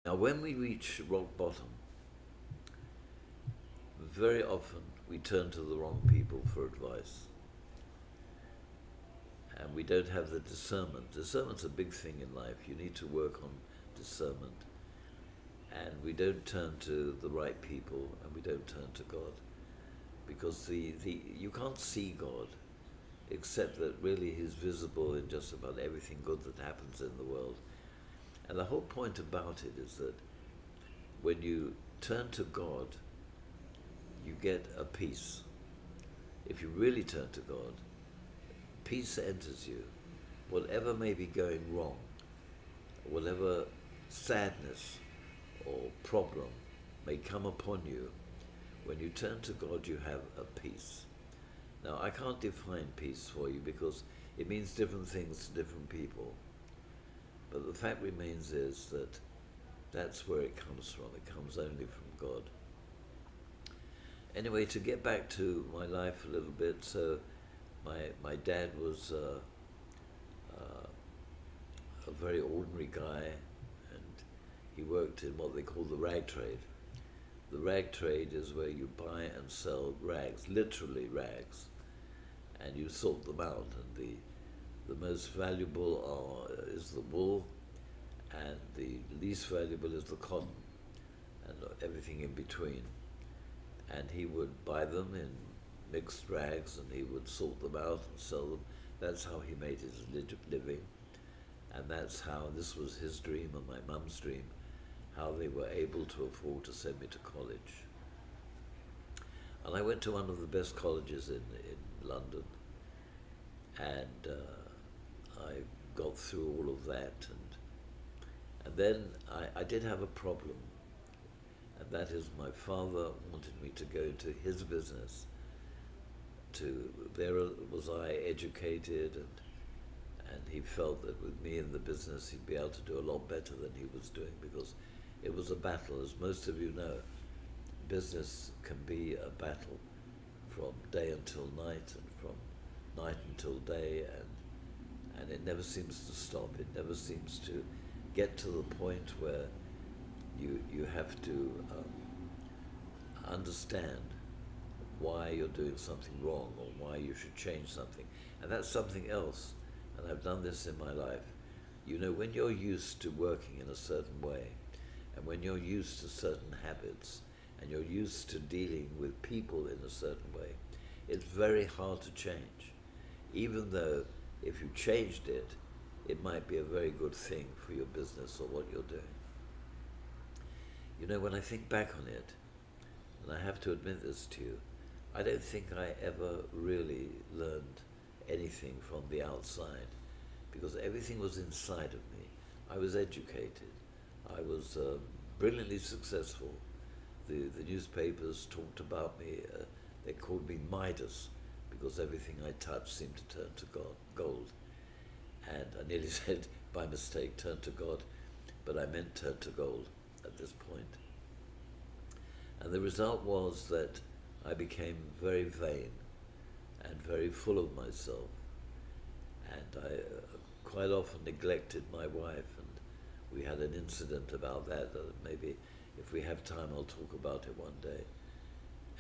Now, when we reach rock bottom, very often we turn to the wrong people for advice, and we don't have the discernment. Discernment's a big thing in life. You need to work on discernment, and we don't turn to the right people, and we don't turn to God, because the you can't see God except that really He's visible in just about everything good that happens in the world. And the whole point about it is that when you turn to God, you get a peace. If you really turn to God, peace enters you. Whatever may be going wrong, whatever sadness or problem may come upon you, when you turn to God, you have a peace. Now, I can't define peace for you because it means different things to different people. But the fact remains is that that's where it comes from. It comes only from God. Anyway, to get back to my life a little bit, so my dad was a very ordinary guy, and he worked in what they call the rag trade. The rag trade is where you buy and sell rags, literally rags, and you sort them out. And the most valuable is the wool, and the least valuable is the cotton, and everything in between. And he would buy them in mixed rags, and he would sort them out and sell them. That's how he made his living, and that's how, this was his dream and my mum's dream, how they were able to afford to send me to college. And I went to one of the best colleges in London, and I got through all of that, and then I did have a problem, and that is my father wanted me to go into his business. There was I educated, and he felt that with me in the business he'd be able to do a lot better than he was doing, because it was a battle. As most of you know, business can be a battle from day until night and from night until day, and it never seems to stop. It never seems to get to the point where you have to understand why you're doing something wrong or why you should change something. And that's something else, and I've done this in my life. You know, when you're used to working in a certain way, and when you're used to certain habits, and you're used to dealing with people in a certain way, it's very hard to change. Even though if you changed it, it might be a very good thing for your business or what you're doing. You know, when I think back on it, and I have to admit this to you, I don't think I ever really learned anything from the outside, because everything was inside of me. I was educated. I was brilliantly successful. The newspapers talked about me. They called me Midas, because everything I touched seemed to turn to gold. And I nearly said by mistake turn to God, but I meant turn to gold at this point. And the result was that I became very vain and very full of myself, and I quite often neglected my wife, and we had an incident about that. Maybe if we have time I'll talk about it one day.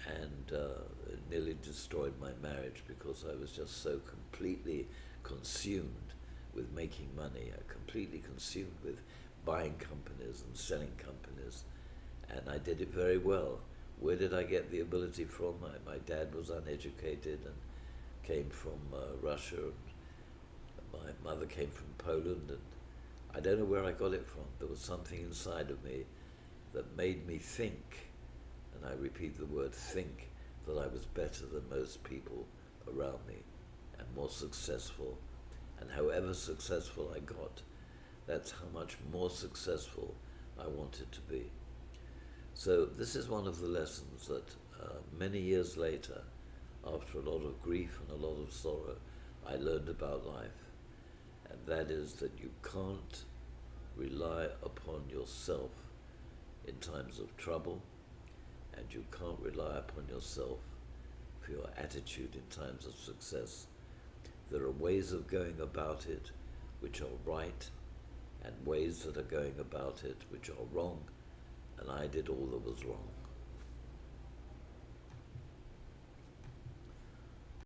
And it nearly destroyed my marriage, because I was just so completely consumed with making money, completely consumed with buying companies and selling companies, and I did it very well. Where did I get the ability from? My dad was uneducated and came from Russia, and my mother came from Poland, and I don't know where I got it from. There was something inside of me that made me think, and I repeat the word think, that I was better than most people around me and more successful. And however successful I got, that's how much more successful I wanted to be. So this is one of the lessons that many years later, after a lot of grief and a lot of sorrow, I learned about life. And that is that you can't rely upon yourself in times of trouble, and you can't rely upon yourself for your attitude in times of success. There are ways of going about it which are right, and ways that are going about it which are wrong, and I did all that was wrong.